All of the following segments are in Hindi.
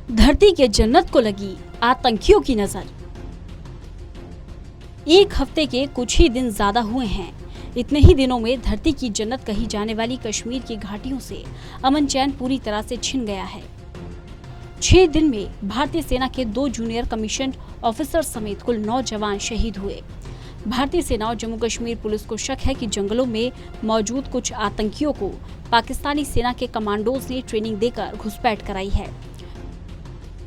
धरती के जन्नत को लगी आतंकियों की नजर। एक हफ्ते के कुछ ही दिन ज्यादा हुए हैं। इतने ही दिनों में धरती की जन्नत कही जाने वाली कश्मीर की घाटियों से अमन चैन पूरी तरह से छिन गया है। 6 दिन में भारतीय सेना के 2 जूनियर कमीशन्ड ऑफिसर समेत कुल 9 जवान शहीद हुए। भारतीय सेना और जम्मू कश्मीर पुलिस को शक है कि जंगलों में मौजूद कुछ आतंकियों को पाकिस्तानी सेना के कमांडोज ने ट्रेनिंग देकर घुसपैठ कराई है।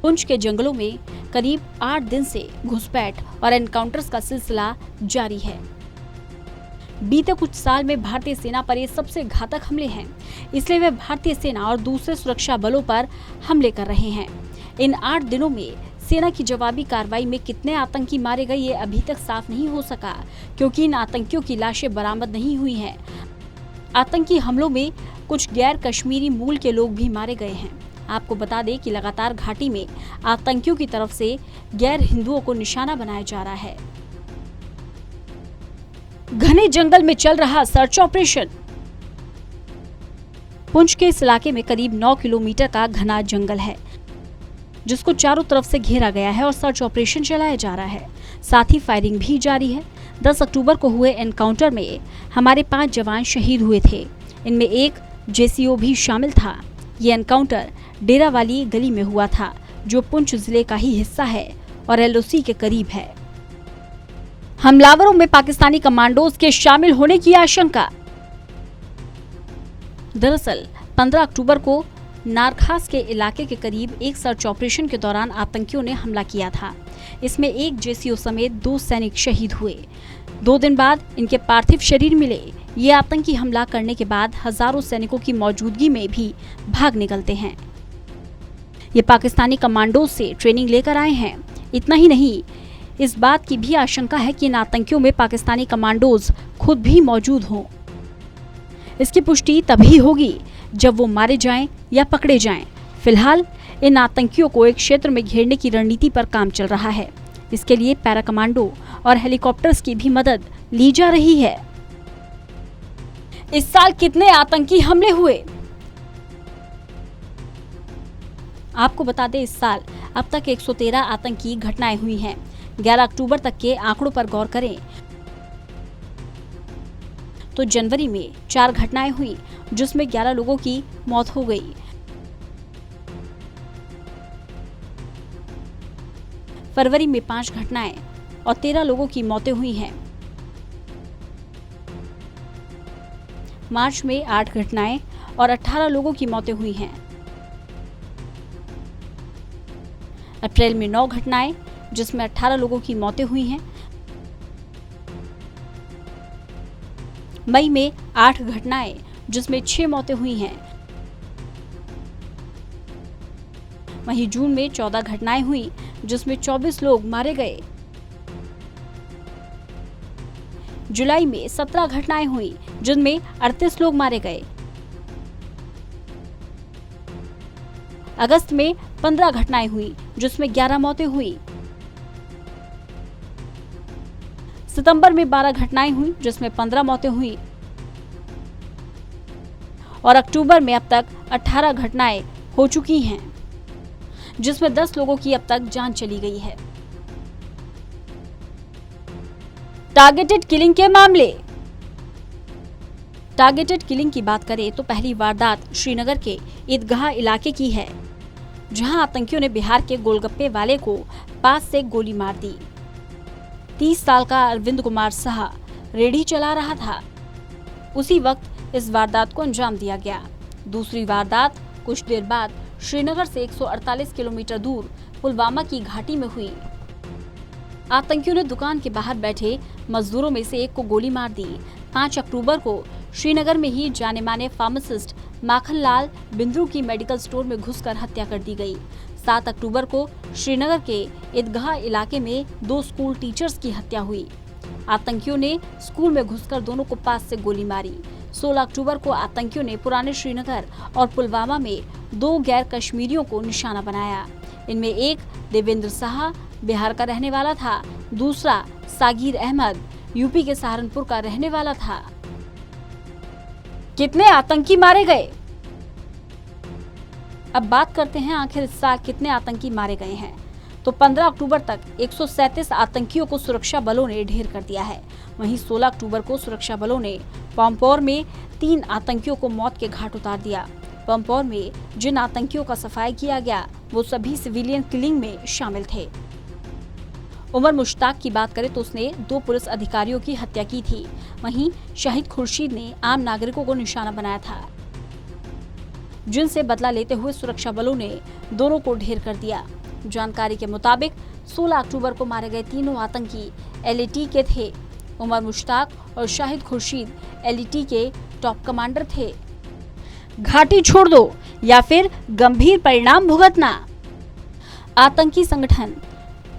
पुंछ के जंगलों में करीब 8 दिन से घुसपैठ और एनकाउंटर्स का सिलसिला जारी है। बीते कुछ साल में भारतीय सेना पर ये सबसे घातक हमले हैं, इसलिए वे भारतीय सेना और दूसरे सुरक्षा बलों पर हमले कर रहे हैं। इन 8 दिनों में सेना की जवाबी कार्रवाई में कितने आतंकी मारे गए ये अभी तक साफ नहीं हो सका, क्योंकि इन आतंकियों की लाशें बरामद नहीं हुई हैं। आतंकी हमलों में कुछ गैर कश्मीरी मूल के लोग भी मारे गए हैं। आपको बता दें कि लगातार घाटी में आतंकियों की तरफ से गैर हिंदुओं को निशाना बनाया जा रहा है। घने जंगल में चल रहा सर्च ऑपरेशन। पुंछ के इस इलाके में करीब 9 किलोमीटर का घना जंगल है, जिसको चारों तरफ से घेरा गया है और सर्च ऑपरेशन चलाया जा रहा है। साथ ही फायरिंग भी जारी है। 10 अक्टूबर को हुए एनकाउंटर में हमारे 5 जवान शहीद हुए थे। इनमें एक जेसीओ भी शामिल था। ये एनकाउंटर डेरा वाली गली में हुआ था, जो पुंछ जिले का ही हिस्सा है और एलओसी के करीब है। हमलावरों में पाकिस्तानी कमांडोज के शामिल होने की आशंका। दरअसल 15 अक्टूबर को नारखास के इलाके के करीब एक सर्च ऑपरेशन के दौरान आतंकियों ने हमला किया था। इसमें एक जेसीओ समेत 2 सैनिक शहीद हुए। 2 दिन बाद इनके पार्थिव शरीर मिले। ये आतंकी हमला करने के बाद हजारों सैनिकों की मौजूदगी में भी भाग निकलते हैं। ये पाकिस्तानी कमांडोज से ट्रेनिंग लेकर आए हैं। इतना ही नहीं, इस बात की भी आशंका है कि इन आतंकियों में पाकिस्तानी कमांडोज खुद भी मौजूद हों। इसकी पुष्टि तभी होगी जब वो मारे जाएं या पकड़े जाएं। फिलहाल इन आतंकियों को एक क्षेत्र में घेरने की रणनीति पर काम चल रहा है। इसके लिए पैरा कमांडो और हेलीकॉप्टर्स की भी मदद ली जा रही है। इस साल कितने आतंकी हमले हुए? आपको बता दें, इस साल अब तक 113 आतंकी घटनाएं हुई हैं। 11 अक्टूबर तक के आंकड़ों पर गौर करें तो जनवरी में 4 घटनाएं हुई, जिसमें 11 लोगों की मौत हो गई। फरवरी में 5 घटनाएं और 13 लोगों की मौतें हुई हैं। मार्च में 8 घटनाएं और 18 लोगों की मौतें हुई हैं। अप्रैल में 9 घटनाएं, जिसमें 18 लोगों की मौतें हुई हैं। मई में 8 घटनाएं, जिसमें 6 मौतें हुई हैं। वहीं जून में 14 घटनाएं हुई, जिसमें 24 लोग मारे गए। जुलाई में 17 घटनाएं हुई, जिनमें 38 लोग मारे गए। अगस्त में 15 घटनाएं हुई, जिसमें 11 मौतें हुई। सितंबर में 12 घटनाएं हुई, जिसमें 15 मौतें हुई। और अक्टूबर में अब तक 18 घटनाएं हो चुकी हैं, जिसमें 10 लोगों की अब तक जान चली गई है। टारगेटेड किलिंग के मामले। टारगेटेड किलिंग की बात करें तो पहली वारदात श्रीनगर के ईदगाह इलाके की है, जहां आतंकियों ने बिहार के गोलगप्पे वाले को पास से गोली मार दी। 30 साल का अरविंद कुमार साहा रेडी चला रहा था। उसी वक्त इस वारदात को अंजाम दिया गया। दूसरी वारदात कुछ देर बाद श्रीनगर से 148 किलोमीटर दूर पुलवामा की घाटी में हुई। आतंकियों ने दुकान के बाहर बैठे मजदूरों में से एक को गोली मार दी। 5 अक्टूबर को श्रीनगर में ही जाने माने फार्मासिस्ट माखनलाल बिंद्रू की मेडिकल स्टोर में घुसकर हत्या कर दी गई। 7 अक्टूबर को श्रीनगर के ईदगाह इलाके में 2 स्कूल टीचर्स की हत्या हुई। आतंकियों ने स्कूल में घुसकर दोनों को पास से गोली मारी। 16 अक्टूबर को आतंकियों ने पुराने श्रीनगर और पुलवामा में 2 गैर कश्मीरियों को निशाना बनाया। इनमें एक देवेंद्र साहा बिहार का रहने वाला था, दूसरा सागिर अहमद यूपी के सहारनपुर का रहने वाला था। कितने आतंकी मारे गए? अब बात करते हैं आखिर इस साल कितने आतंकी मारे गए हैं। तो 15 अक्टूबर तक 137 आतंकियों को सुरक्षा बलों ने ढेर कर दिया है। वहीं 16 अक्टूबर को सुरक्षा बलों ने पांपोर में 3 आतंकियों को मौत के घाट उतार दिया। पांपोर में जिन आतंकियों का सफाई किया गया वो सभी सिविलियन किलिंग में शामिल थे। उमर मुश्ताक की बात करें तो उसने 2 पुलिस अधिकारियों की हत्या की थी। वहीं शाहिद खुर्शीद ने आम नागरिकों को निशाना बनाया था, जिनसे बदला लेते हुए सुरक्षा बलों ने दोनों को ढेर कर दिया। जानकारी के मुताबिक 16 अक्टूबर को मारे गए तीनों आतंकी एलएटी के थे। उमर मुश्ताक और शाहिद खुर्शीद एलएटी के टॉप कमांडर थे। घाटी छोड़ दो या फिर गंभीर परिणाम भुगतना। आतंकी संगठन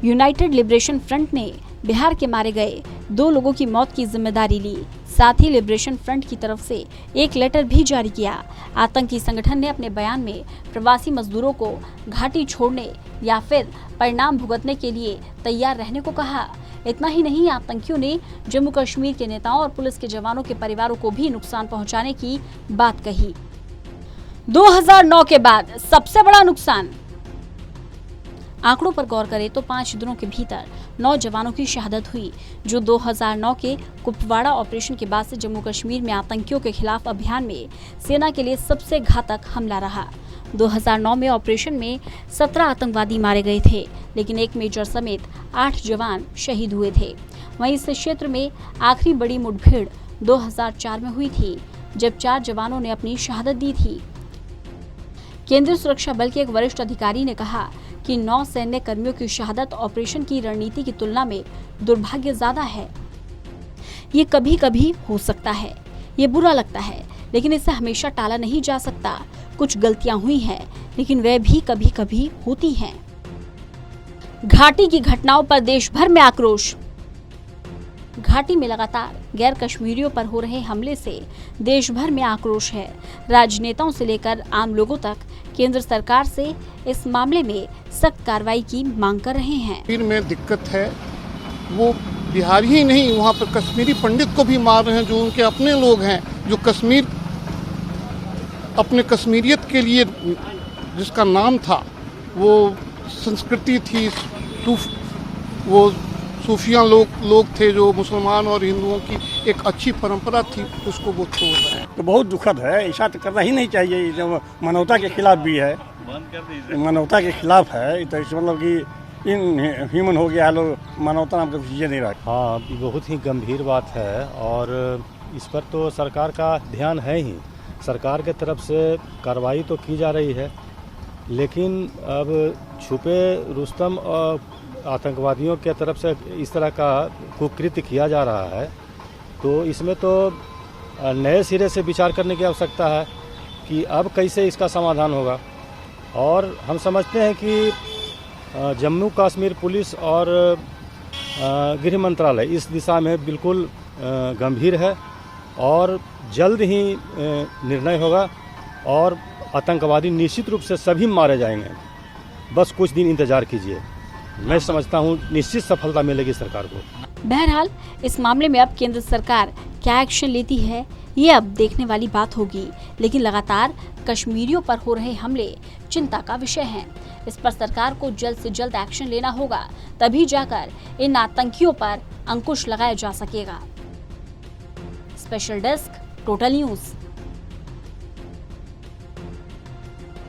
यूनाइटेड लिबरेशन फ्रंट ने बिहार के मारे गए 2 लोगों की मौत की जिम्मेदारी ली। साथ ही लिबरेशन फ्रंट की तरफ से एक लेटर भी जारी किया। आतंकी संगठन ने अपने बयान में प्रवासी मजदूरों को घाटी छोड़ने या फिर परिणाम भुगतने के लिए तैयार रहने को कहा। इतना ही नहीं, आतंकियों ने जम्मू कश्मीर के नेताओं और पुलिस के जवानों के परिवारों को भी नुकसान पहुंचाने की बात कही। 2009 के बाद सबसे बड़ा नुकसान। आंकड़ों पर गौर करें तो 5 दिनों के भीतर 9 जवानों की शहादत हुई, जो 2009 के कुपवाड़ा ऑपरेशन के बाद से जम्मू कश्मीर में आतंकियों के खिलाफ अभियान में सेना के लिए सबसे घातक हमला रहा। 2009 में ऑपरेशन में 17 आतंकवादी मारे गए थे, लेकिन एक मेजर समेत 8 जवान शहीद हुए थे। वहीं इस क्षेत्र में आखिरी बड़ी मुठभेड़ 2004 में हुई थी, जब 4 जवानों ने अपनी शहादत दी थी। केंद्रीय सुरक्षा बल के एक वरिष्ठ अधिकारी ने कहा कि 9 सैन्य कर्मियों की शहादत ऑपरेशन की रणनीति की तुलना में दुर्भाग्य ज्यादा है। ये कभी कभी हो सकता है, ये बुरा लगता है, लेकिन इसे हमेशा टाला नहीं जा सकता। कुछ गलतियां हुई हैं, लेकिन वे भी कभी कभी होती हैं। घाटी की घटनाओं पर देश भर में आक्रोश। घाटी में लगातार गैर कश्मीरियों पर हो रहे हमले से देश भर में आक्रोश है। राजनेताओं से लेकर आम लोगों तक केंद्र सरकार से इस मामले में सख्त कार्रवाई की मांग कर रहे हैं। कश्मीर में दिक्कत है, वो बिहारी ही नहीं, वहाँ पर कश्मीरी पंडित को भी मार रहे हैं, जो उनके अपने लोग हैं, जो कश्मीर अपने कश्मीरियत के लिए जिसका नाम था, वो संस्कृति थी, वो सूफिया लोग थे, जो मुसलमान और हिंदुओं की एक अच्छी परंपरा थी, उसको वो छोड़ रहे हैं। तो बहुत दुखद है, ऐसा तो करना ही नहीं चाहिए। जो मानवता के खिलाफ भी है, मानवता के खिलाफ है, तो इस मतलब कि इन ह्यूमन हो गया, लोग मानवता नाम की चीज़ें नहीं रखते। हाँ, बहुत ही गंभीर बात है और इस पर तो सरकार का ध्यान है ही। सरकार के तरफ से कार्रवाई तो की जा रही है, लेकिन अब छुपे रुस्तम और आतंकवादियों के तरफ से इस तरह का कुकृत्य किया जा रहा है, तो इसमें तो नए सिरे से विचार करने की आवश्यकता है कि अब कैसे इसका समाधान होगा। और हम समझते हैं कि जम्मू कश्मीर पुलिस और गृह मंत्रालय इस दिशा में बिल्कुल गंभीर है और जल्द ही निर्णय होगा और आतंकवादी निश्चित रूप से सभी मारे जाएंगे। बस कुछ दिन इंतजार कीजिए, मैं समझता हूँ निश्चित सफलता मिलेगी सरकार को। बहरहाल इस मामले में अब केंद्र सरकार क्या एक्शन लेती है, ये अब देखने वाली बात होगी। लेकिन लगातार कश्मीरियों पर हो रहे हमले चिंता का विषय हैं। इस पर सरकार को जल्द से जल्द एक्शन लेना होगा, तभी जाकर इन आतंकियों पर अंकुश लगाया जा सकेगा। Special desk, total news.